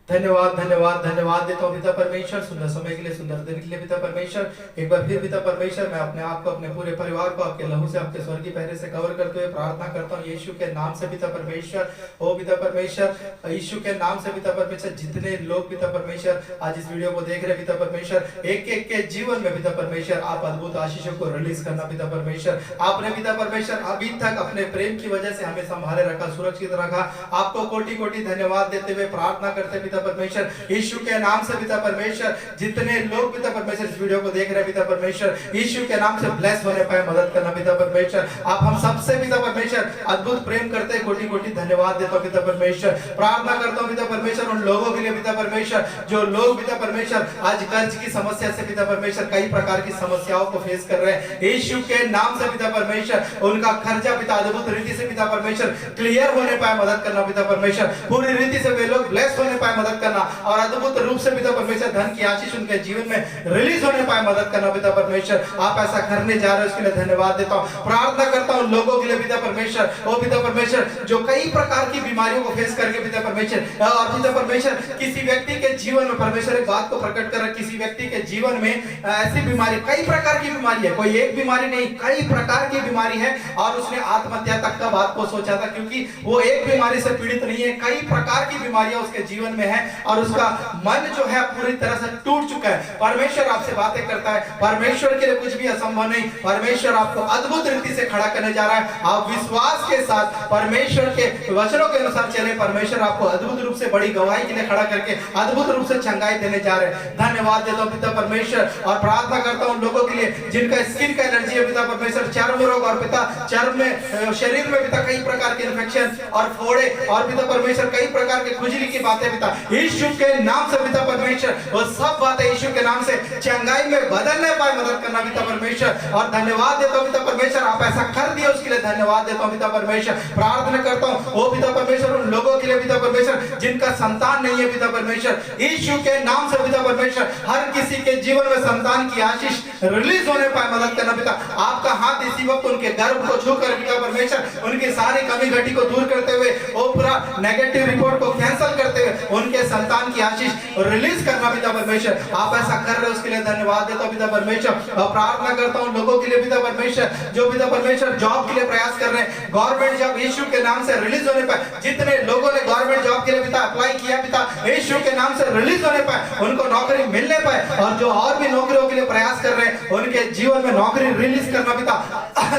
धन्यवाद धन्यवाद धन्यवाद देता हूँ पिता परमेश्वर, सुंदर समय के लिए, सुंदर दिन के लिए पिता परमेश्वर। एक बार फिर पिता परमेश्वर, मैं अपने आप को, अपने पूरे परिवार को आपके लहू से, आपके स्वर्गीय पहरे से कवर करते हुए प्रार्थना करता हूँ यीशु के नाम से पिता परमेश्वर। ओ पिता परमेश्वर, यीशु के नाम से पिता परमेश्वर, जितने लोग पिता परमेश्वर आज इस वीडियो को देख रहे पिता परमेश्वर, एक एक के जीवन में पिता परमेश्वर आप अद्भुत आशीषों को रिलीज करना पिता परमेश्वर। आपने पिता परमेश्वर अभी तक अपने प्रेम की वजह से हमें संभाले रखा, सुरक्षित रखा, आपको कोटि कोटि धन्यवाद देते हुए प्रार्थना करते पिता परमेश्वर, यीशु के नाम से पिता परमेश्वर, जितने लोग पिता परमेश्वर इस वीडियो को देख रहे हैं पिता परमेश्वर, यीशु के नाम से ब्लेस होने पाए, मदद करना पिता परमेश्वर। आप हम सबसे पिता परमेश्वर अद्भुत प्रेम करते हैं, कोटि कोटि धन्यवाद देता हूं पिता परमेश्वर। प्रार्थना करता हूं पिता परमेश्वर उन लोगों के लिए पिता परमेश्वर, जो लोग पिता परमेश्वर आज कर्ज की समस्या से पिता परमेश्वर कई प्रकार की समस्याओं को फेस कर रहे हैं, यीशु के नाम से पिता परमेश्वर उनका खर्चा पिता अद्भुत रीति से पिता परमेश्वर क्लियर होने पाए, मदद करना पिता परमेश्वर। पूरी रीति से वे लोग ब्लेस होने पाए, मदद करना, और अद्भुत रूप से पिता परमेश्वर धन की आशीष उनके जीवन में रिलीज होने पाए, मदद करना पिता परमेश्वर। आप ऐसा करने जा रहे हो, इसके लिए धन्यवाद देता हूं। प्रार्थना करता हूं लोगों के लिए पिता परमेश्वर, ओ पिता परमेश्वर, जो कई प्रकार की बीमारियों को फेस करके पिता परमेश्वर, और पिता परमेश्वर किसी व्यक्ति के जीवन में परमेश्वर एक बात को प्रकट कर, किसी व्यक्ति के जीवन में ऐसी बीमारी, कई प्रकार की बीमारी है, कोई एक बीमारी नहीं, कई प्रकार की बीमारी है, और उसने आत्महत्या तक का बात को सोचा था, क्योंकि वो एक बीमारी से पीड़ित नहीं है, कई प्रकार की बीमारियां उसके जीवन में है, और उसका मन जो है पूरी तरह से टूट चुका है। परमेश्वर आपसे बातें करता है, परमेश्वर के लिए कुछ भी असंभव नहीं, परमेश्वर आपको अद्भुत रीति से खड़ा करने जा रहा है। आप विश्वास के साथ परमेश्वर के वचनों के अनुसार चले, परमेश्वर आपको अद्भुत रूप से बड़ी गवाही के लिए खड़ा करके अद्भुत रूप से चंगाई देने जा रहे हैं। धन्यवाद देता हूं पिता परमेश्वर, और प्रार्थना करता हूं लोगों के लिए जिनका स्किन का एलर्जी है पिता परमेश्वर, चर्म रोग, और पिता चर्म में, शरीर में पिता कई प्रकार के इन्फेक्शन और फोड़े, और पिता परमेश्वर कई प्रकार के खुजली की बातें पिता यीशु के नाम से पिता परमेश्वर वो सब बातें यीशु के नाम से चंगाई में बदलने पाए मदद करना पिता परमेश्वर। और धन्यवाद देता हूँ पिता परमेश्वर, आप ऐसा कर दिए उसके लिए धन्यवाद देता हूँ पिता परमेश्वर। प्रार्थना करता हूँ वो पिता परमेश्वर उन लोगों के लिए पिता परमेश्वर जिनका संतान नहीं है पिता परमेश्वर, यीशु के नाम से पिता परमेश्वर हर किसी के जीवन में संतान की आशीष रिलीज होने पाए मदद करना पिता। आपका हाथ इसी वक्त उनके गर्भ को छूकर पिता परमेश्वर उनकी सारी कमी घटी को दूर करते हुए वो पूरा नेगेटिव रिपोर्ट को कैंसिल करते हुए उनके संतान की आशीष रिलीज करना पिता परमेश्वर। आप ऐसा कर रहे हो उसके लिए धन्यवाद देता हूँ पिता परमेश्वर। और प्रार्थना करता हूँ लोगों के लिए पिता परमेश्वर जो पिता परमेश्वर जॉब के लिए प्रयास कर रहे हैं, गवर्नमेंट जॉब यीशु के नाम से रिलीज होने पाए। जितने लोगों ने गवर्नमेंट जॉब के लिए पिता अप्लाई किया पिता यीशु के नाम से रिलीज होने पाए, उनको नौकरी मिलने पाए। और जो और भी नौकरियों के लिए प्रयास कर रहे हैं उनके जीवन में नौकरी रिलीज करना पिता,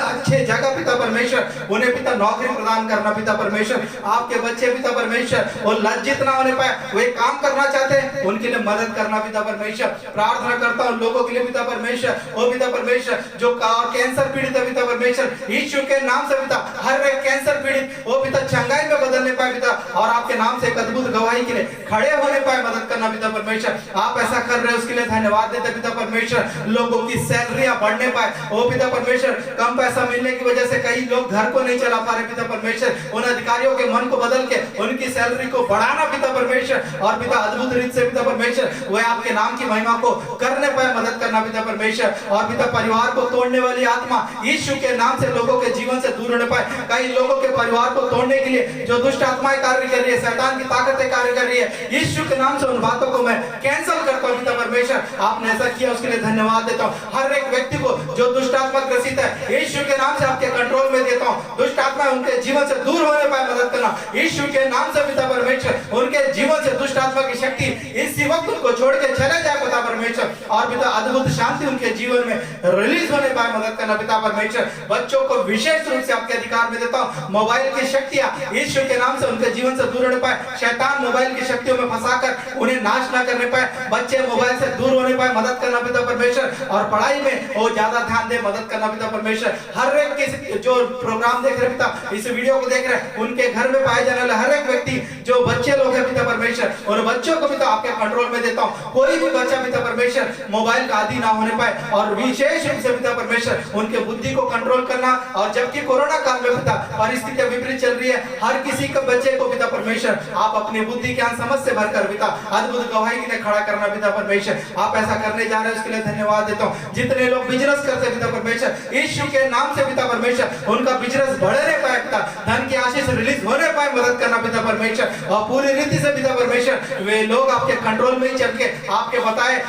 अच्छे जगह पिता परमेश्वर उन्हें पिता नौकरी प्रदान करना पिता परमेश्वर। आपके बच्चे पिता परमेश्वर वो लज्जित ना होने पाए, वे काम करना चाहते हैं उनके लिए मदद करना पिता परमेश्वर। प्रार्थना करता हूँ लोगों के लिए पिता परमेश्वर वो पिता परमेश्वर जो कैंसर पीड़ित है पिता परमेश्वर यीशु के नाम से पिता हर एक कैंसर पीड़ित वो पिता चंगाई में बदलने पाए पिता और आपके नाम से एक अद्भुत गवाही के लिए खड़े होने पाए मदद करना पिता परमेश्वर। आप ऐसा कर रहे हैं उसके लिए धन्यवाद देते पिता परमेश्वर। लोगों की सैलरियां बढ़ने पाए वो पिता परमेश्वर, कम पैसा मिलने की वजह से कई लोग घर को नहीं चला पा रहे पिता परमेश्वर, उन अधिकारियों के मन को बदल के उनकी सैलरी को बढ़ाना पिता परमेश्वर। और पिता अद्भुत रीत से पिता परमेश्वर वह आपके नाम की महिमा को करने पाए मदद करना पिता परमेश्वर। और पिता परिवार को तोड़ने वाली आत्मा यीशु के नाम से लोगों के जीवन से दूर होने पाए। कई लोगों के परिवार को तोड़ने के लिए जो दुष्ट आत्माएं कार्य कर रही है, शैतान की ताकतें कार्य कर रही है, यीशु के नाम से उन बातों को मैं कैंसिल करता हूं पिता परमेश्वर। आपने ऐसा किया उसके लिए धन्यवाद देता हूं। हर एक व्यक्ति को जो दुष्ट आत्मा ग्रसित है यीशु के नाम से आपके कंट्रोल में देता हूं। दुष्ट आत्मा उनके जीवन से दूर होने पाए मदद करना यीशु के नाम से पिता परमेश्वर। उनके जीवन से दुष्ट आत्मा की शक्ति इसी वक्त उनको छोड़ के चले जाए पिता परमेश्वर। और पिता अद्भुत शांति उनके जीवन में रिलीज होने पाए मदद करना पिता परमेश्वर। बच्चों को विशेष रूप से आपके अधिकार में देता हूं। मोबाइल की शक्तियां यीशु के नाम से उनके जीवन से दूर होने पाए। शैतान मोबाइल की शक्तियों में फंसाकर उन्हें नाश ना करने पाए। बच्चे मोबाइल से दूर होने पाए मदद करना पिता परमेश्वर। और पढ़ाई में वो ज्यादा ध्यान दे मदद करना पिता परमेश्वर। हर एक के जो प्रोग्राम देख रहे पिता, इस वीडियो को देख रहे उनके घर में पाए जाने वाले हर एक व्यक्ति जो बच्चे लोग हैं पिता परमेश्वर, उन बच्चों को पिता आपके कंट्रोल में देता हूं। कोई भी बच्चा पिता परमेश्वर मोबाइल का आदी ना होने पाए। और विशेष रूप से पिता परमेश्वर उनके बुद्धि को कंट्रोल करना। और जबकि कोरोना काल में पिता परिस्थितियां विपरीत चल रही है, हर किसी के बच्चे को पिता परमेश्वर आप अपनी बुद्धि ज्ञान समझ से भरकर पिता अद्भुत गवाही के लिए खड़ा करना पिता परमेश्वर। आप ऐसा करने जा रहे हैं उसके लिए धन्यवाद देता हूं। जितने लोग बिजनेस करते हैं पिता परमेश्वर यीशु के नाम से पिता परमेश्वर उनका बिजनेस बढ़ने पाए पिता, धन की आशीष रिलीज होने पाए मदद करना पिता परमेश्वर। और पूरी रीति से पिता परमेश्वर वे लोग आपके कंट्रोल में ही चल के आपके बताए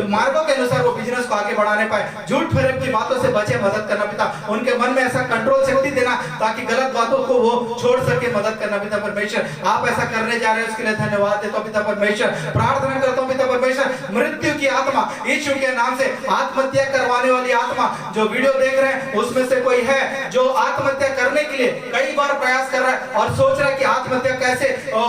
मार्गों के अनुसार वो बिजनेस को आगे बढ़ाने पाए। झूठ फरेब की बातों से बचे मदद करना पिता, उनके मन में ऐसा कंट्रोल शक्ति देना ताकि गलत बातों को वो छोड़ सके मदद करना पिता परमेश्वर। आप ऐसा करने जा रहे हैं उसके लिए धन्यवाद देता हूं पिता परमेश्वर। प्रार्थना करता हूं पिता परमेश्वर मृत्यु की आत्मा यीशु के नाम से आत्महत्या करवाने वाली आत्मा जो वीडियो देख रहे हैं उसमें से कोई है जो आत्महत्या करने के लिए कई बार प्रयास कर रहा है और सोच रहा है कि आत्महत्या कैसे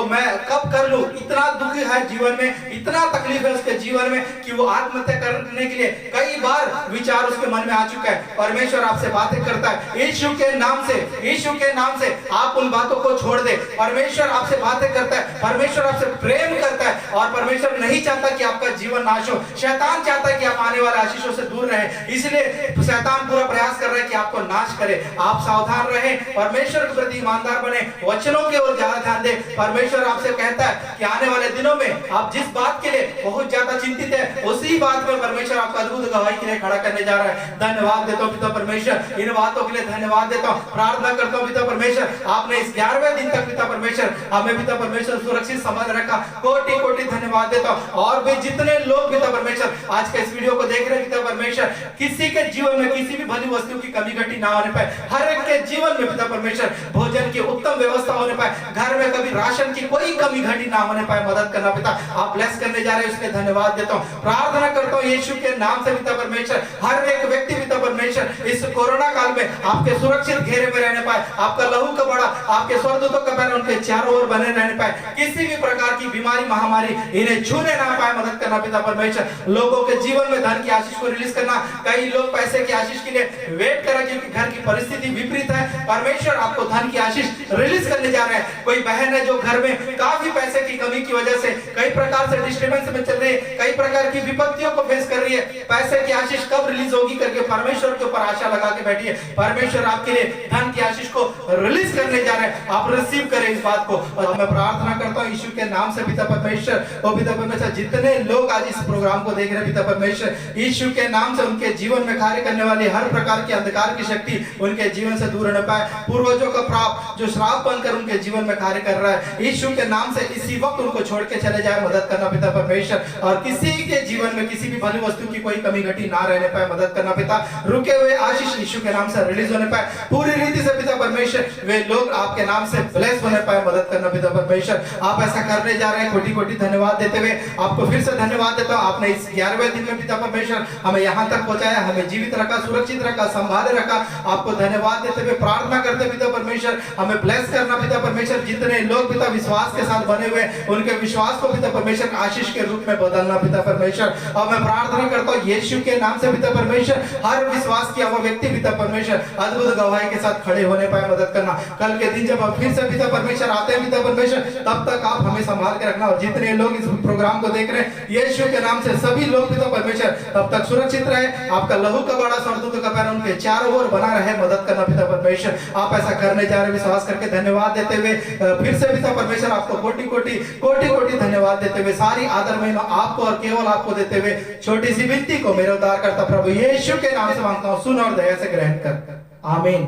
मैं कब कर लूं, इतना दुखी है जीवन में, इतना तकलीफ है उसके जीवन में कि वो आत्महत्या करने के लिए कई बार विचार उसके मन में आ चुका है। परमेश्वर आपसे बातें करता है यीशु के नाम से, यीशु के नाम से आप उन बातों को छोड़ दे। परमेश्वर आपसे बातें करता है, परमेश्वर आपसे प्रेम करता है और परमेश्वर नहीं चाहता कि आपका जीवन नाश हो। शैतान चाहता है कि आप आने वाले आशीषों से दूर रहें, इसलिए शैतान पूरा प्रयास कर रहा है कि आपको नाश करे। आप सावधान रहें, परमेश्वर के प्रति ईमानदार बने, वचनों की ओर ज्यादा ध्यान दें। परमेश्वर आपसे कहता है कि आने वाले दिनों में आप जिस बात के लिए बहुत ज्यादा चिंतित है उसी बात में परमेश्वर आपका अद्भुत गवाही के लिए खड़ा करने जा रहा है। धन्यवाद देता हूं पिता परमेश्वर, इन बातों के लिए धन्यवाद देता हूं। प्रार्थना करता हूं पिता परमेश्वर आपने इस 11वें दिन तक पिता परमेश्वर हमें पिता परमेश्वर सुरक्षित संभाल रखा, कोटि कोटि धन्यवाद देता हूं। और भी जितने लोग पिता परमेश्वर आज के इस वीडियो को देख रहे हैं पिता परमेश्वर, किसी के जीवन में किसी भी भली वस्तु की कमी घटी ना होने पाए, हर एक के जीवन में पिता परमेश्वर भोजन की उत्तम व्यवस्था होने पाए, घर में कभी राशन की कोई कमी घटी ना होने पाए, मदद करना पिता आप ब्लेस करने जा रहे हैं उसके धन्यवाद देता हूं। प्रार्थना करता हूं यीशु के नाम से पिता परमेश्वर हर एक व्यक्ति पिता परमेश्वर परमेश्वर इस कोरोना काल में आपके सुरक्षित घेरे में रहने पाए, आपका लहू का बड़ा आपके स्वर्गदूतों का पैर उनके चारों ओर बने रहने पाए, किसी भी प्रकार की बीमारी महामारी इन्हें छूने ना पाए, मदद करना पिता परमेश्वर। लोगों के जीवन में धन की आशीष को रिलीज करना। कई लोग पैसे की आशीष के लिए वेट कर रहे हैं क्योंकि घर की परिस्थिति विपरीत है। परमेश्वर आपको धन की आशीष रिलीज करने जा रहे हैं। कोई बहन है जो घर में काफी पैसे की कमी की वजह से कई प्रकार से डिस्टर्बेंस में चल रही है, कई प्रकार की विपत्तियों को फेस कर रही है, पैसे की आशीष कब रिलीज होगी करके परमेश्वर के ऊपर आशा लगा के बैठी है। परमेश्वर आपके लिए धन की आशीष को रिलीज करने जा रहे हैं, आप रिसीव करें इस बात को। और मैं प्रार्थना करता हूँ यीशु के नाम से पिता परमेश्वर, ओ पिता परमेश्वर, जितने लोग आज इस प्रोग्राम को देख रहे हैं पिता परमेश्वर, यीशु के नाम से उनके जीवन में कार्य करने वाली हर प्रकार की अंधकार की शक्ति उनके जीवन से दूर न पाए। पूर्वजों का पाप जो श्राप बनकर उनके जीवन में कार्य कर रहा है, यीशु के नाम से इसी वक्त उनको छोड़ के चले जाए, मदद करना पिता परमेश्वर। और किसी के जीवन में किसी भी भली वस्तु की कोई कमी घटी ना रहने पाए, मदद करना पिता। रुके हुए आशीष यीशु के नाम से रिलीज होने पाए पूरी रीति से पिता परमेश्वर। वे लोग आपके नाम से ब्लेस होने पाए, मदद करना पिता परमेश्वर। आप ऐसा करने जा रहे हैं, कोटि कोटि धन्यवाद देते हुए आपको फिर से धन्यवाद देता हूं। आपने इस 11वें दिन में पिता परमेश्वर हमें यहाँ तक पहुंचाया, हमें जीवित रखा, सुरक्षित रखा, संभाले रखा। आपको धन्यवाद देते हुए प्रार्थना करते पिता परमेश्वर हमें ब्लेस करना पिता परमेश्वर। जितने लोग पिता विश्वास के साथ बने हुए उनके विश्वास को पिता परमेश्वर आशीष के रूप में बदलना पिता परमेश्वर। और मैं प्रार्थना करता हूँ यीशु के नाम से पिता परमेश्वर, हर विश्वास किया हुआ व्यक्ति पिता परमेश्वर अद्भुत गवाही के साथ खड़े होने पाए, मदद करना। कल के दिन जब हम फिर से पिता परमेश्वर आते हैं पिता परमेश्वर, तब तक आप हमें संभाल के रखना। और जितने लोग इस प्रोग्राम को देख रहे हैं यीशु के नाम से सभी लोग पिता परमेश्वर तब तक सुरक्षित रहे, आपका लहू का बड़ा स्वर्गदूतों का पैर उनके चारों ओर बना रहे, मदद करना पिता परमेश्वर। आप ऐसा करने जा रहे विश्वास करके धन्यवाद देते हुए फिर से पिता परमेश्वर आपको कोटि कोटि धन्यवाद देते हुए सारी आदर महिमा आपको और केवल आपको देते हुए छोटी सी विनती को मेरे उद्धार करता प्रभु यीशु के नाम से मांगता हूं, सुन और दया से ग्रहण कर, आमीन।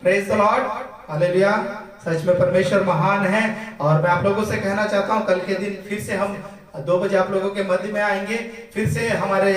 Praise the Lord, hallelujah. सच में परमेश्वर महान है। और मैं आप लोगों से कहना चाहता हूं कल के दिन फिर से हम 2 बजे आप लोगों के मध्य में आएंगे। फिर से हमारे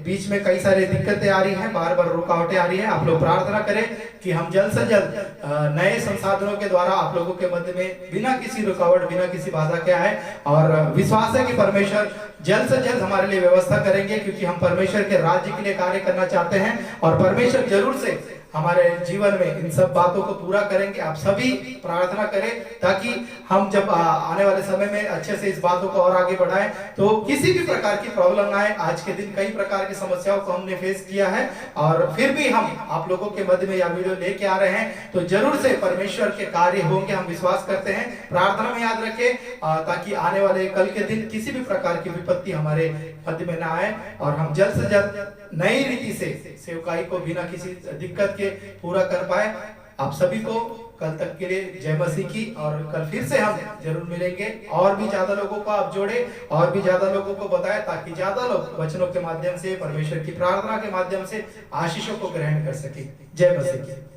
बीच में कई सारी दिक्कतें आ रही हैं, बार बार रुकावटें आ रही हैं। आप लोग प्रार्थना करें कि हम जल्द से जल्द नए संसाधनों के द्वारा आप लोगों के मध्य में बिना किसी रुकावट बिना किसी बाधा के आए। और विश्वास है कि परमेश्वर जल्द से जल्द हमारे लिए व्यवस्था करेंगे, क्योंकि हम परमेश्वर के राज्य के लिए कार्य करना चाहते हैं। और परमेश्वर जरूर से हमारे जीवन में इन सब बातों को पूरा करेंगे। आप सभी प्रार्थना करें ताकि हम जब आने वाले समय में अच्छे से इस बातों को और आगे बढ़ाएं, तो किसी भी प्रकार की प्रॉब्लम ना आए। आज के दिन कई प्रकार की समस्याओं को हमने फेस किया है, और फिर भी हम आप लोगों के मध्य में यह वीडियो लेके आ रहे हैं, तो जरूर से परमेश्वर के कार्य होंगे, हम विश्वास करते हैं। प्रार्थना में याद रखें ताकि आने वाले कल के दिन किसी भी प्रकार की विपत्ति हमारे मध्य में ना आए, और हम जल्द से जल्द नई रीति से सेवकाई को बिना किसी दिक्कत के पूरा कर पाए। आप सभी को कल तक के लिए जय मसीह की। और कल फिर से हम जरूर मिलेंगे, और भी ज्यादा लोगों को आप जोड़े, और भी ज्यादा लोगों को बताएं, ताकि ज्यादा लोग वचनों के माध्यम से, परमेश्वर की प्रार्थना के माध्यम से आशीषों को ग्रहण कर सके। जय मसीह की।